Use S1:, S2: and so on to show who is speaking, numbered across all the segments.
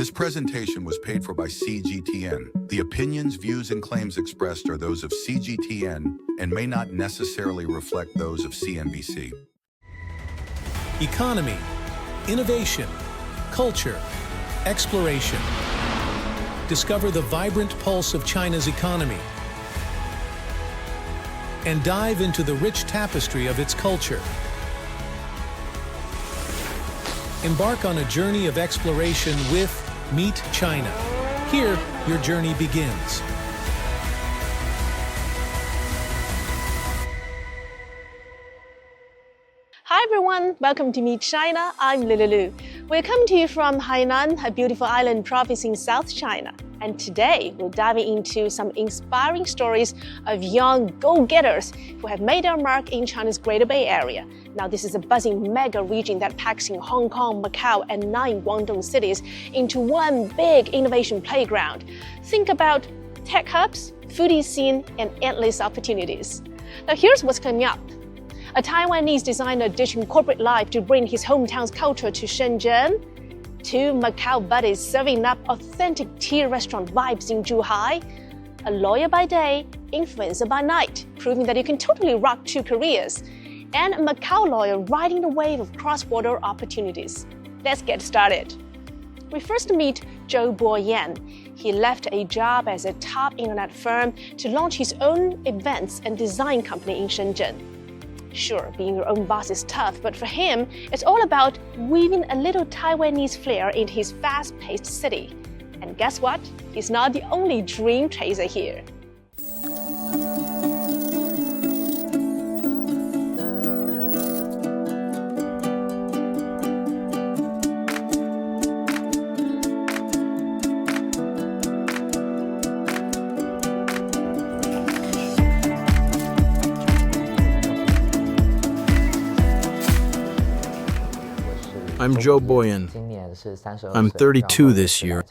S1: This presentation was paid for by CGTN. The opinions, views, and claims expressed are those of CGTN and may not necessarily reflect those of CNBC.
S2: Economy, innovation, culture, exploration. Discover the vibrant pulse of China's economy and dive into the rich tapestry of its culture. Embark on a journey of exploration with Meet China. Here, your journey begins.
S3: Hi everyone, welcome to Meet China. I'm Lulu. We're coming to you from Hainan, a beautiful island province in South China. And today, we're diving into some inspiring stories of young go-getters who have made their mark in China's Greater Bay Area. Now, this is a buzzing mega region that packs in Hong Kong, Macau, and 9 Guangdong cities into one big innovation playground. Think about tech hubs, foodie scene, and endless opportunities. Now, here's what's coming up. A Taiwanese designer ditching corporate life to bring his hometown's culture to Shenzhen. 2 Macau buddies serving up authentic tea restaurant vibes in Zhuhai. A lawyer by day, influencer by night, proving that you can totally rock 2 careers. And a Macau lawyer riding the wave of cross-border opportunities. Let's get started. We first meet Zhou Boyan. He left a job as a top internet firm to launch his own events and design company in Shenzhen. Sure, being your own boss is tough, but for him, it's all about weaving a little Taiwanese flair into his fast-paced city. And guess what? He's not the only dream chaser here.
S4: I'm Zhou Boyan. I'm 32 this year.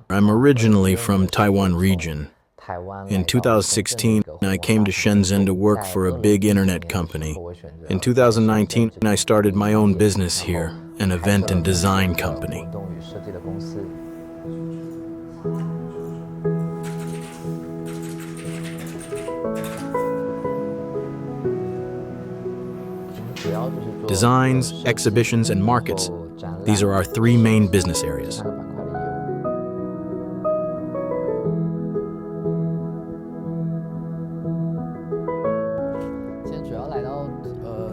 S4: I'm originally from Taiwan region. In 2016, I came to Shenzhen to work for a big internet company. In 2019, I started my own business here, an event and design company. Designs, exhibitions, and markets. These are our 3 main business areas.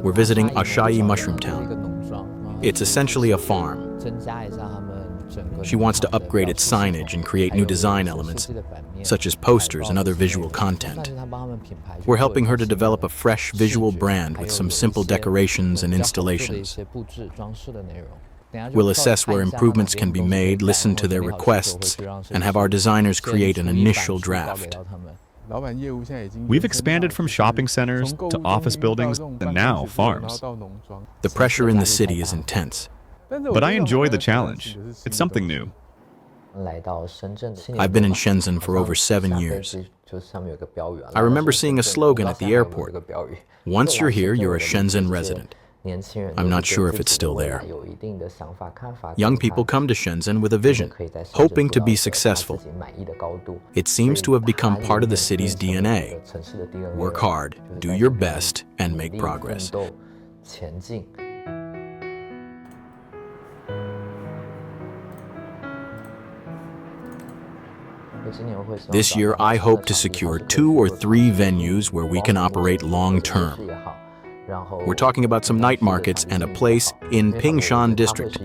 S4: We're visiting Acai Mushroom Town. It's essentially a farm. She wants to upgrade its signage and create new design elements, such as posters and other visual content. We're helping her to develop a fresh visual brand with some simple decorations and installations. We'll assess where improvements can be made, listen to their requests, and have our designers create an initial draft.
S5: We've expanded from shopping centers to office buildings and now farms.
S4: The pressure in the city is intense.
S5: But I enjoy the challenge. It's something new.
S4: I've been in Shenzhen for over 7 years. I remember seeing a slogan at the airport. Once you're here, you're a Shenzhen resident. I'm not sure if it's still there. Young people come to Shenzhen with a vision, hoping to be successful. It seems to have become part of the city's DNA. Work hard, do your best, and make progress. This year, I hope to secure 2 or 3 venues where we can operate long-term. We're talking about some night markets and a place in Pingshan District.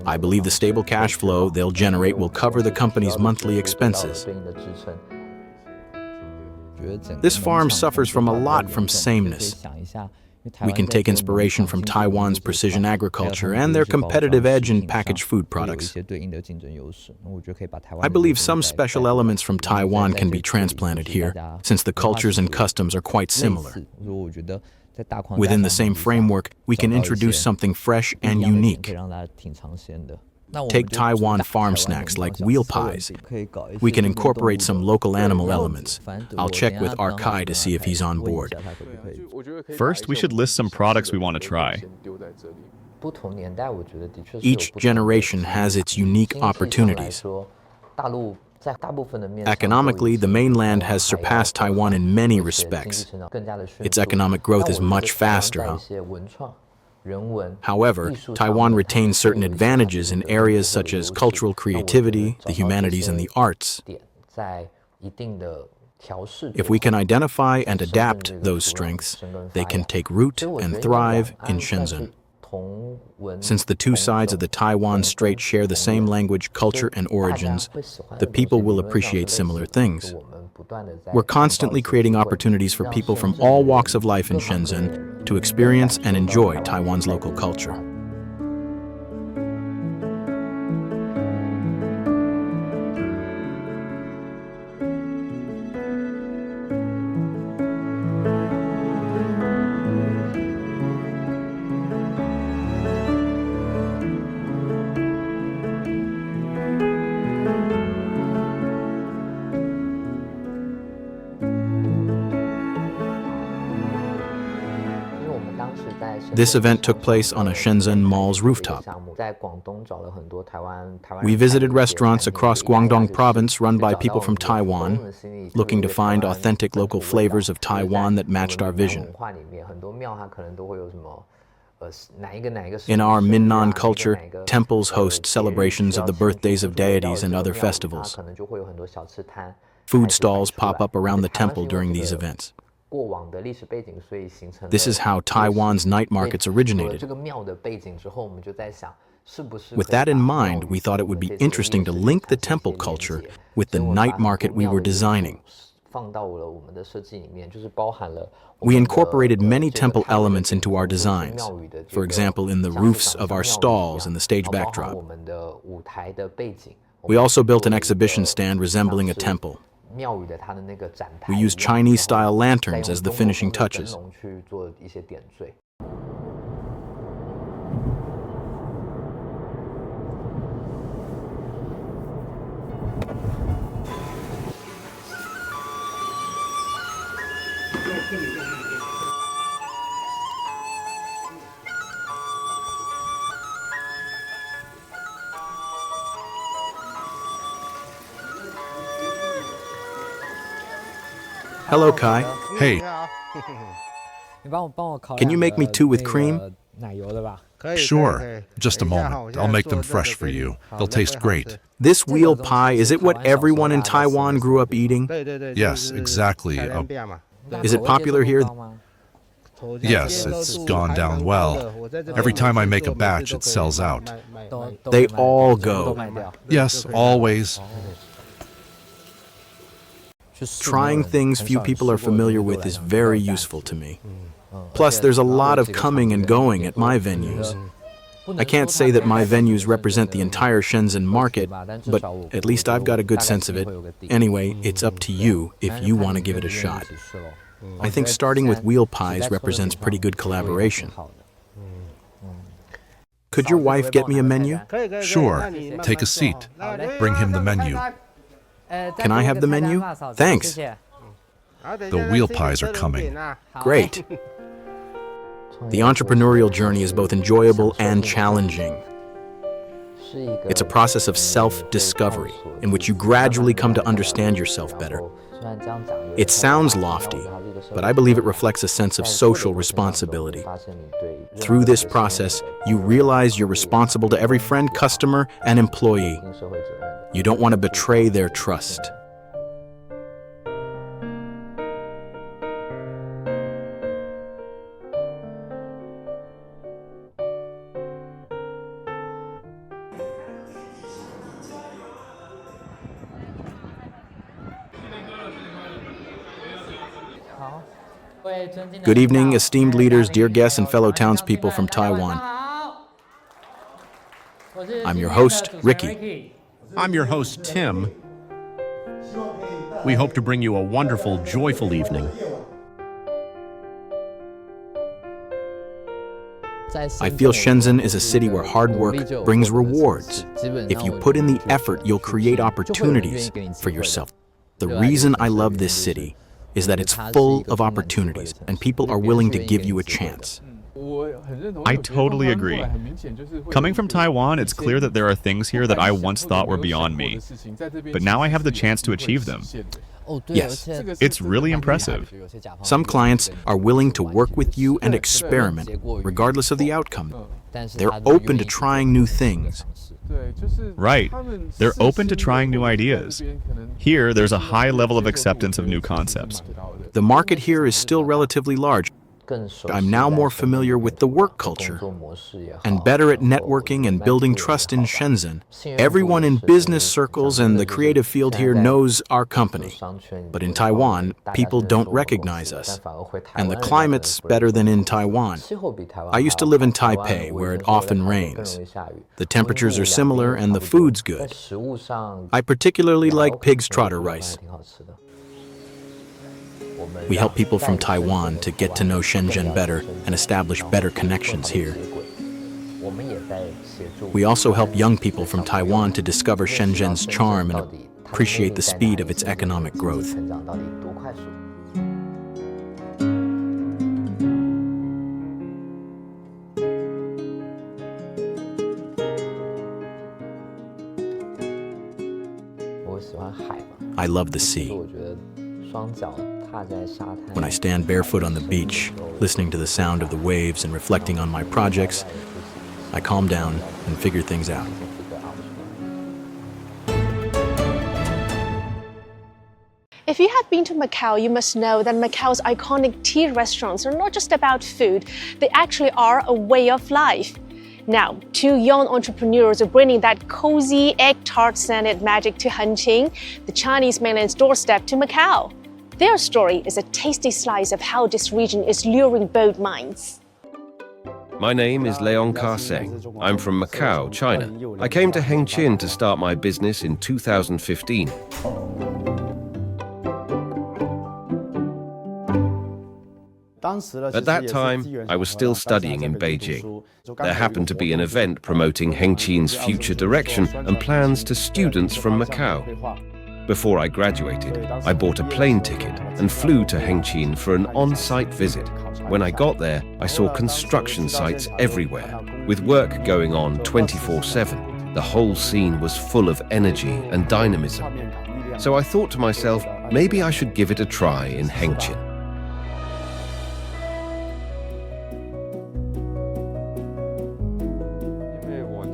S4: I believe the stable cash flow they'll generate will cover the company's monthly expenses. This farm suffers from a lot from sameness. We can take inspiration from Taiwan's precision agriculture and their competitive edge in packaged food products. I believe some special elements from Taiwan can be transplanted here, since the cultures and customs are quite similar. Within the same framework, we can introduce something fresh and unique. Take Taiwan farm snacks like wheel pies. We can incorporate some local animal elements. I'll check with Arkai to see if he's on board.
S5: First, we should list some products we want to try.
S4: Each generation has its unique opportunities. Economically, the mainland has surpassed Taiwan in many respects. Its economic growth is much faster, However, Taiwan retains certain advantages in areas such as cultural creativity, the humanities, and the arts. If we can identify and adapt those strengths, they can take root and thrive in Shenzhen. Since the two sides of the Taiwan Strait share the same language, culture, and origins, the people will appreciate similar things. We're constantly creating opportunities for people from all walks of life in Shenzhen to experience and enjoy Taiwan's local culture. This event took place on a Shenzhen mall's rooftop. We visited restaurants across Guangdong province run by people from Taiwan, looking to find authentic local flavors of Taiwan that matched our vision. In our Minnan culture, temples host celebrations of the birthdays of deities and other festivals. Food stalls pop up around the temple during these events. This is how Taiwan's night markets originated. With that in mind, we thought it would be interesting to link the temple culture with the night market we were designing. We incorporated many temple elements into our designs, for example, in the roofs of our stalls and the stage backdrop. We also built an exhibition stand resembling a temple. We used Chinese-style lanterns as the finishing touches. Hello, Kai.
S6: Hey.
S4: Can you make me two with cream?
S6: Sure. Just a moment. I'll make them fresh for you. They'll taste great.
S4: This wheel pie, is it what everyone in Taiwan grew up eating?
S6: Yes, exactly.
S4: Is it popular here?
S6: Yes, it's gone down well. Every time I make a batch, it sells out.
S4: They all go.
S6: Yes, always.
S4: Trying things few people are familiar with is very useful to me. Plus, there's a lot of coming and going at my venues. I can't say that my venues represent the entire Shenzhen market, but at least I've got a good sense of it. Anyway, it's up to you if you want to give it a shot. I think starting with wheel pies represents pretty good collaboration. Could your wife get me a menu?
S6: Sure. Take a seat. Bring him the menu.
S4: Can I have the menu? Thanks.
S6: The wheel pies are coming.
S4: Great. The entrepreneurial journey is both enjoyable and challenging. It's a process of self-discovery in which you gradually come to understand yourself better. It sounds lofty, but I believe it reflects a sense of social responsibility. Through this process, you realize you're responsible to every friend, customer, and employee. You don't want to betray their trust. Good evening, esteemed leaders, dear guests, and fellow townspeople from Taiwan. I'm your host, Ricky.
S7: I'm your host, Tim. We hope to bring you a wonderful, joyful evening.
S4: I feel Shenzhen is a city where hard work brings rewards. If you put in the effort, you'll create opportunities for yourself. The reason I love this city is that it's full of opportunities, and people are willing to give you a chance.
S5: I totally agree. Coming from Taiwan, it's clear that there are things here that I once thought were beyond me, but now I have the chance to achieve them.
S4: Yes.
S5: It's really impressive.
S4: Some clients are willing to work with you and experiment, regardless of the outcome. They're open to trying new things.
S5: Right. They're open to trying new ideas. Here, there's a high level of acceptance of new concepts.
S4: The market here is still relatively large. I'm now more familiar with the work culture and better at networking and building trust in Shenzhen. Everyone in business circles and the creative field here knows our company. But in Taiwan, people don't recognize us. And the climate's better than in Taiwan. I used to live in Taipei, where it often rains. The temperatures are similar and the food's good. I particularly like pig's trotter rice. We help people from Taiwan to get to know Shenzhen better and establish better connections here. We also help young people from Taiwan to discover Shenzhen's charm and appreciate the speed of its economic growth. I love the sea. When I stand barefoot on the beach, listening to the sound of the waves and reflecting on my projects, I calm down and figure things out.
S3: If you have been to Macau, you must know that Macau's iconic tea restaurants are not just about food, they actually are a way of life. Now, two young entrepreneurs are bringing that cozy egg tart scented magic to Hengqin, the Chinese mainland's doorstep to Macau. Their story is a tasty slice of how this region is luring both minds.
S8: My name is Leong Ka Seng. I'm from Macau, China. I came to Hengqin to start my business in 2015. At that time, I was still studying in Beijing. There happened to be an event promoting Hengqin's future direction and plans to students from Macau. Before I graduated, I bought a plane ticket and flew to Hengqin for an on-site visit. When I got there, I saw construction sites everywhere, with work going on 24/7. The whole scene was full of energy and dynamism. So I thought to myself, maybe I should give it a try in Hengqin.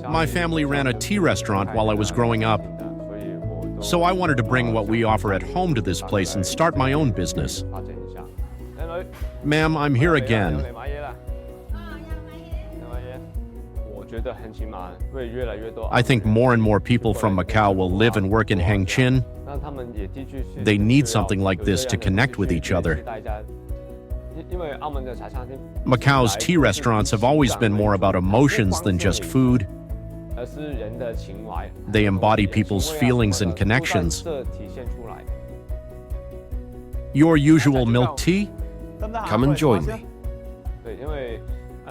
S7: My family ran a tea restaurant while I was growing up. So I wanted to bring what we offer at home to this place and start my own business. Ma'am, I'm here again. I think more and more people from Macau will live and work in Hengqin. They need something like this to connect with each other. Macau's tea restaurants have always been more about emotions than just food. They embody people's feelings and connections. Your usual milk tea?
S8: Come and join me.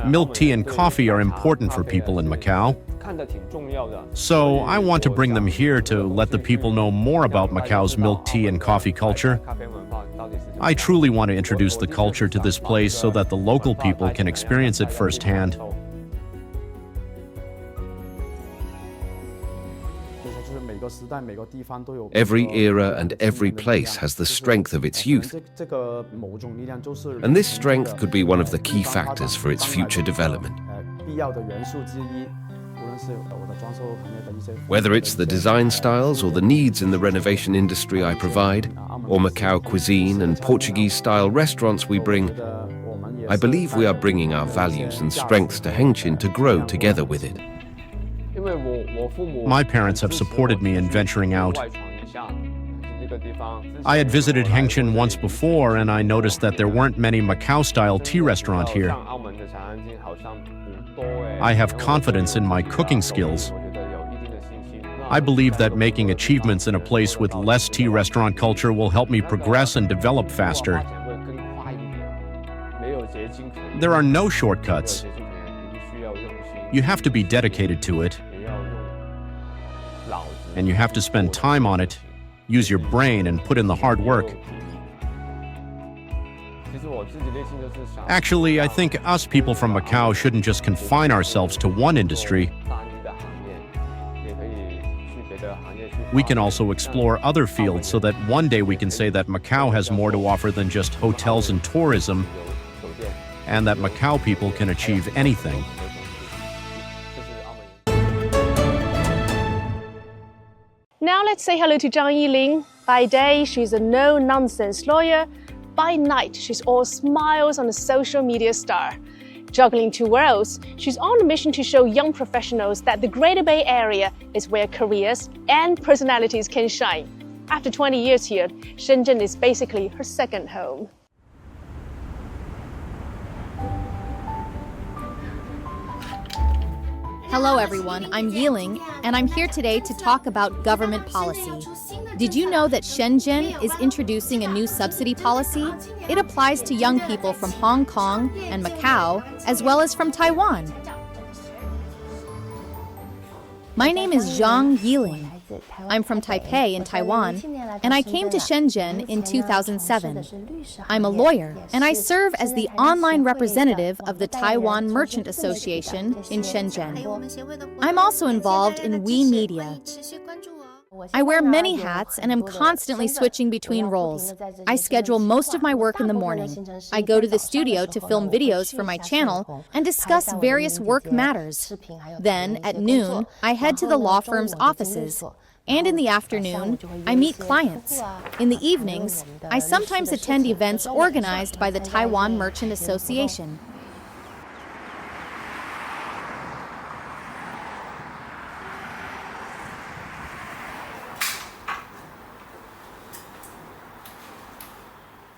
S7: Milk tea and coffee are important for people in Macau. So I want to bring them here to let the people know more about Macau's milk tea and coffee culture. I truly want to introduce the culture to this place so that the local people can experience it firsthand.
S8: Every era and every place has the strength of its youth. And this strength could be one of the key factors for its future development. Whether it's the design styles or the needs in the renovation industry I provide, or Macau cuisine and Portuguese-style restaurants we bring, I believe we are bringing our values and strengths to Hengqin to grow together with it.
S7: My parents have supported me in venturing out. I had visited Hengqin once before and I noticed that there weren't many Macao-style tea restaurants here. I have confidence in my cooking skills. I believe that making achievements in a place with less tea restaurant culture will help me progress and develop faster. There are no shortcuts. You have to be dedicated to it. And you have to spend time on it, use your brain, and put in the hard work. Actually, I think us people from Macau shouldn't just confine ourselves to one industry. We can also explore other fields so that one day we can say that Macau has more to offer than just hotels and tourism, and that Macau people can achieve anything.
S3: Now let's say hello to Zhang Yiling. By day, she's a no-nonsense lawyer. By night, she's all smiles and a social media star. Juggling two worlds, she's on a mission to show young professionals that the Greater Bay Area is where careers and personalities can shine. After 20 years here, Shenzhen is basically her second home.
S9: Hello everyone, I'm Yiling, and I'm here today to talk about government policy. Did you know that Shenzhen is introducing a new subsidy policy? It applies to young people from Hong Kong and Macau, as well as from Taiwan. My name is Zhang Yiling. I'm from Taipei in Taiwan, and I came to Shenzhen in 2007. I'm a lawyer, and I serve as the online representative of the Taiwan Merchant Association in Shenzhen. I'm also involved in We Media. I wear many hats and am constantly switching between roles. I schedule most of my work in the morning. I go to the studio to film videos for my channel and discuss various work matters. Then, at noon, I head to the law firm's offices. And in the afternoon, I meet clients. In the evenings, I sometimes attend events organized by the Taiwan Merchant Association.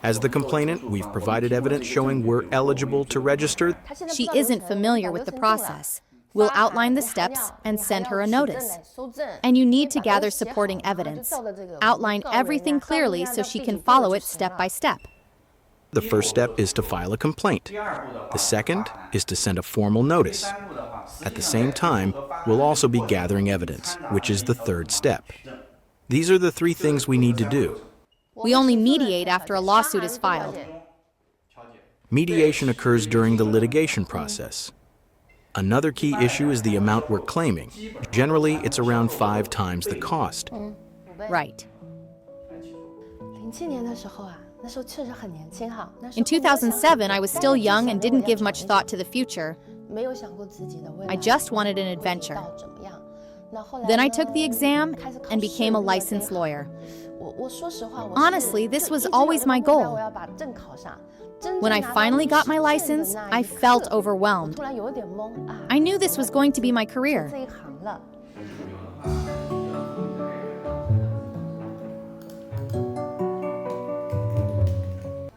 S4: As the complainant, we've provided evidence showing we're eligible to register.
S9: She isn't familiar with the process. We'll outline the steps and send her a notice. And you need to gather supporting evidence. Outline everything clearly so she can follow it step by step.
S4: The first step is to file a complaint. The second is to send a formal notice. At the same time, we'll also be gathering evidence, which is the third step. These are the three things we need to do.
S9: We only mediate after a lawsuit is filed.
S4: Mediation occurs during the litigation process. Another key issue is the amount we're claiming. Generally, it's around 5 times the cost.
S9: Right. In 2007, I was still young and didn't give much thought to the future. I just wanted an adventure. Then I took the exam and became a licensed lawyer. Honestly, this was always my goal. When I finally got my license, I felt overwhelmed. I knew this was going to be my career.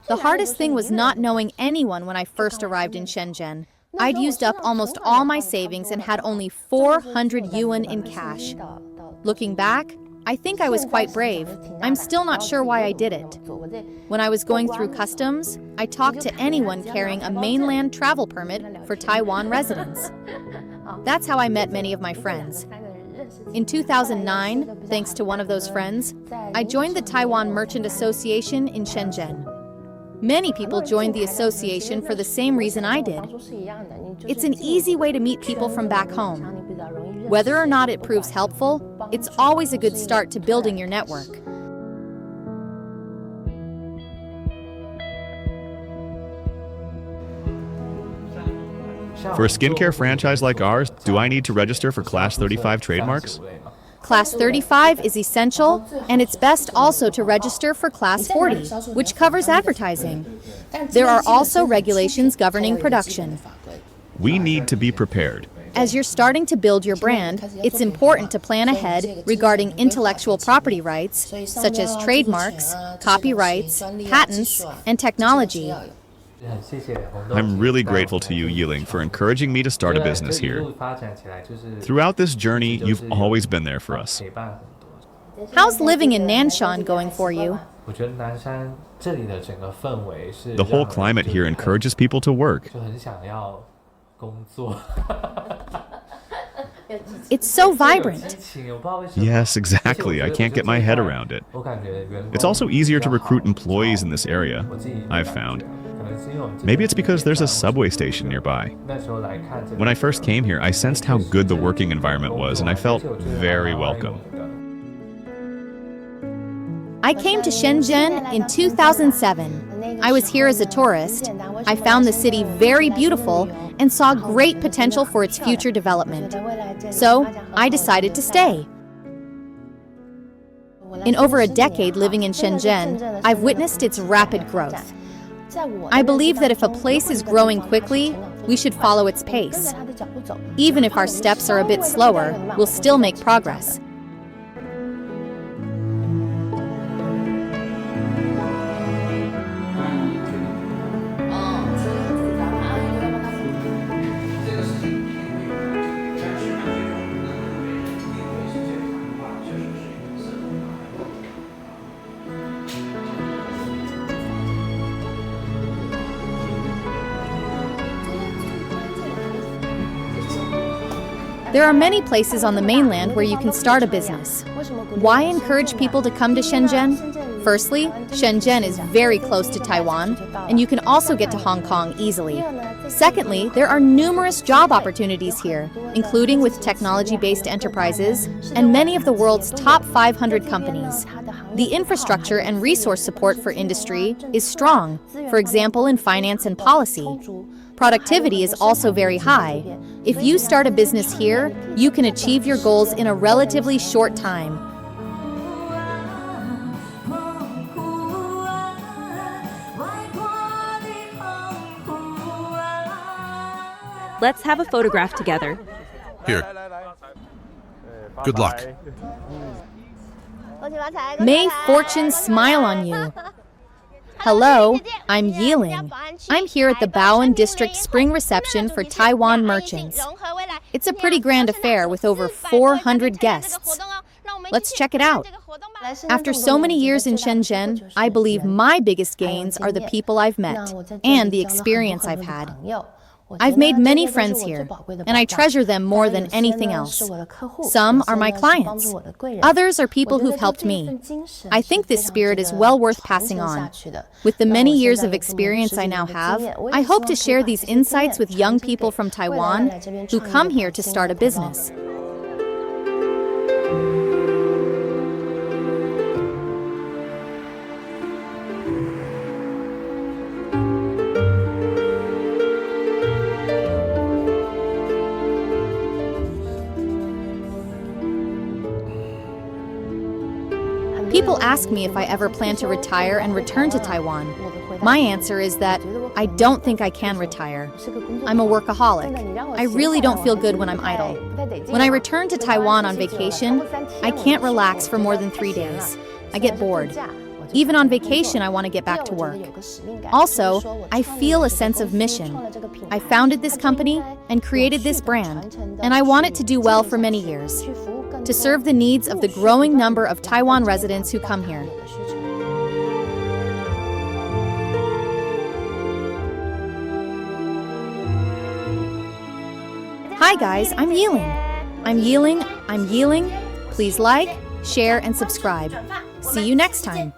S9: The hardest thing was not knowing anyone when I first arrived in Shenzhen. I'd used up almost all my savings and had only 400 yuan in cash. Looking back, I think I was quite brave. I'm still not sure why I did it. When I was going through customs, I talked to anyone carrying a mainland travel permit for Taiwan residents. That's how I met many of my friends. In 2009, thanks to one of those friends, I joined the Taiwan Merchant Association in Shenzhen. Many people joined the association for the same reason I did. It's an easy way to meet people from back home. Whether or not it proves helpful, it's always a good start to building your network.
S5: For a skincare franchise like ours, do I need to register for Class 35 trademarks?
S9: Class 35 is essential, and it's best also to register for Class 40, which covers advertising. There are also regulations governing production.
S5: We need to be prepared.
S9: As you're starting to build your brand, it's important to plan ahead regarding intellectual property rights, such as trademarks, copyrights, patents, and technology.
S5: I'm really grateful to you, Yiling, for encouraging me to start a business here. Throughout this journey, you've always been there for us.
S9: How's living in Nanshan going for you?
S5: The whole climate here encourages people to work.
S9: It's so vibrant.
S5: Yes, exactly. I can't get my head around it. It's also easier to recruit employees in this area, I've found. Maybe it's because there's a subway station nearby. When I first came here, I sensed how good the working environment was, and I felt very welcome.
S9: I came to Shenzhen in 2007. I was here as a tourist. I found the city very beautiful and saw great potential for its future development. So, I decided to stay. In over a decade living in Shenzhen, I've witnessed its rapid growth. I believe that if a place is growing quickly, we should follow its pace. Even if our steps are a bit slower, we'll still make progress. There are many places on the mainland where you can start a business. Why encourage people to come to Shenzhen? Firstly, Shenzhen is very close to Taiwan, and you can also get to Hong Kong easily. Secondly, there are numerous job opportunities here, including with technology-based enterprises and many of the world's top 500 companies. The infrastructure and resource support for industry is strong, for example in finance and policy. Productivity is also very high. If you start a business here, you can achieve your goals in a relatively short time.
S10: Let's have a photograph together.
S6: Here. Good luck.
S9: May fortune smile on you. Hello, I'm Yiling. I'm here at the Boyan District Spring Reception for Taiwan merchants. It's a pretty grand affair with over 400 guests. Let's check it out. After so many years in Shenzhen, I believe my biggest gains are the people I've met and the experience I've had. I've made many friends here, and I treasure them more than anything else. Some are my clients. Others are people who've helped me. I think this spirit is well worth passing on. With the many years of experience I now have, I hope to share these insights with young people from Taiwan who come here to start a business. People ask me if I ever plan to retire and return to Taiwan. My answer is that I don't think I can retire. I'm a workaholic. I really don't feel good when I'm idle. When I return to Taiwan on vacation, I can't relax for more than 3 days. I get bored. Even on vacation, I want to get back to work. Also, I feel a sense of mission. I founded this company and created this brand, and I want it to do well for many years, to serve the needs of the growing number of Taiwan residents who come here. Hi guys, I'm Yiling. Please like, share, and subscribe. See you next time.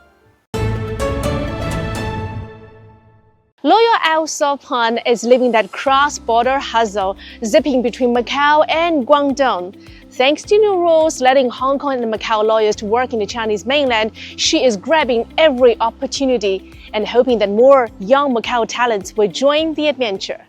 S3: Loyal Al Sopan is living that cross-border hustle, zipping between Macau and Guangdong. Thanks to new rules letting Hong Kong and Macau lawyers to work in the Chinese mainland, she is grabbing every opportunity and hoping that more young Macau talents will join the adventure.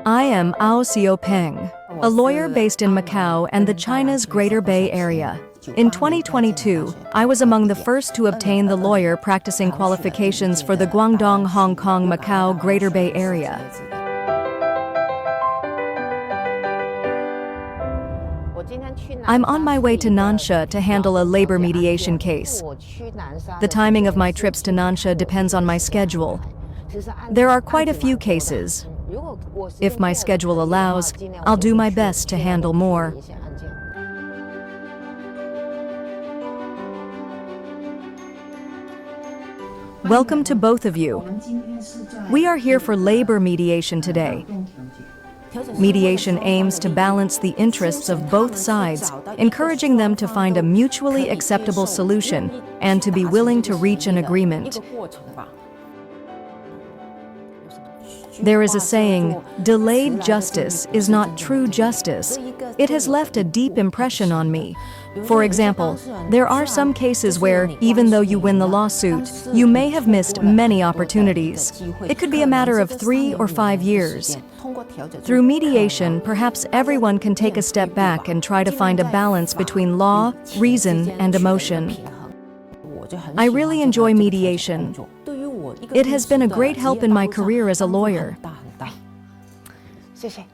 S11: I am Ao Xiaopeng, a lawyer based in Macau and the China's Greater Bay Area. In 2022, I was among the first to obtain the lawyer practicing qualifications for the Guangdong, Hong Kong, Macau Greater Bay Area. I'm on my way to Nansha to handle a labor mediation case. The timing of my trips to Nansha depends on my schedule. There are quite a few cases. If my schedule allows, I'll do my best to handle more. Welcome to both of you. We are here for labor mediation today. Mediation aims to balance the interests of both sides, encouraging them to find a mutually acceptable solution and to be willing to reach an agreement. There is a saying, delayed justice is not true justice. It has left a deep impression on me. For example, there are some cases where, even though you win the lawsuit, you may have missed many opportunities. It could be a matter of 3 or 5 years. Through mediation, perhaps everyone can take a step back and try to find a balance between law, reason, and emotion. I really enjoy mediation. It has been a great help in my career as a lawyer.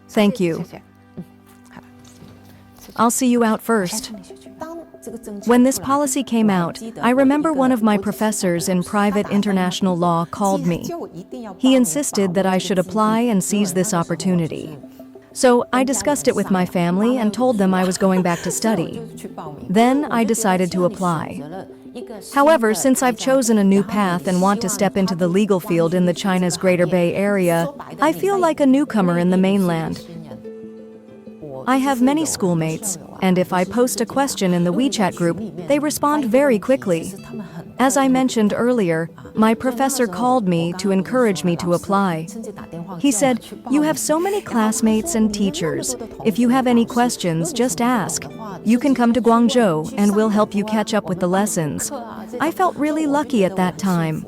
S11: Thank you. I'll see you out first. When this policy came out, I remember one of my professors in private international law called me. He insisted that I should apply and seize this opportunity. So I discussed it with my family and told them I was going back to study. Then I decided to apply. However, since I've chosen a new path and want to step into the legal field in the China's Greater Bay Area, I feel like a newcomer in the mainland. I have many schoolmates, and if I post a question in the WeChat group, they respond very quickly. As I mentioned earlier, my professor called me to encourage me to apply. He said, "You have so many classmates and teachers. If you have any questions, just ask. You can come to Guangzhou and we'll help you catch up with the lessons." I felt really lucky at that time.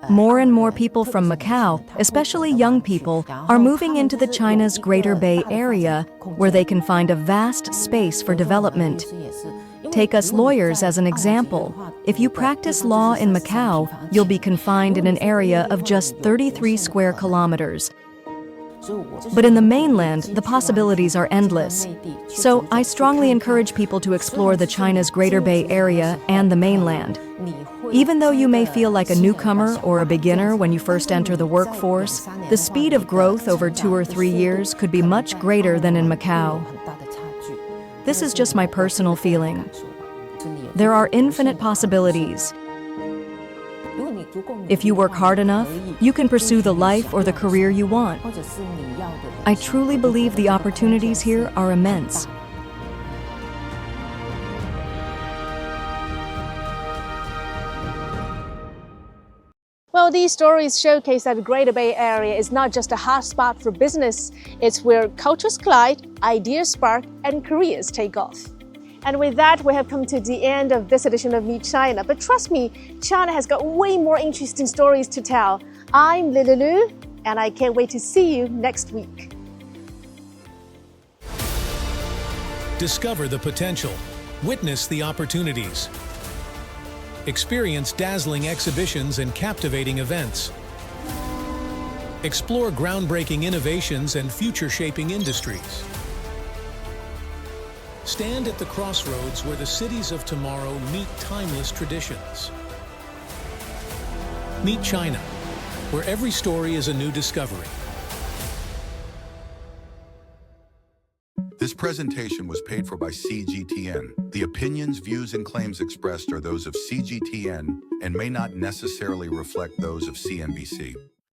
S11: More and more people from Macau, especially young people, are moving into the China's Greater Bay Area, where they can find a vast space for development. Take us lawyers as an example. If you practice law in Macau, you'll be confined in an area of just 33 square kilometers. But in the mainland, the possibilities are endless. So I strongly encourage people to explore the China's Greater Bay Area and the mainland. Even though you may feel like a newcomer or a beginner when you first enter the workforce, the speed of growth over 2 or 3 years could be much greater than in Macau. This is just my personal feeling. There are infinite possibilities. If you work hard enough, you can pursue the life or the career you want. I truly believe the opportunities here are immense.
S3: Well, these stories showcase that the Greater Bay Area is not just a hotspot for business, it's where cultures collide, ideas spark, and careers take off. And with that, we have come to the end of this edition of Meet China. But trust me, China has got way more interesting stories to tell. I'm Lulu, and I can't wait to see you next week.
S2: Discover the potential. Witness the opportunities. Experience dazzling exhibitions and captivating events. Explore groundbreaking innovations and future-shaping industries. Stand at the crossroads where the cities of tomorrow meet timeless traditions. Meet China, where every story is a new discovery.
S1: This presentation was paid for by CGTN. The opinions, views, and claims expressed are those of CGTN and may not necessarily reflect those of CNBC.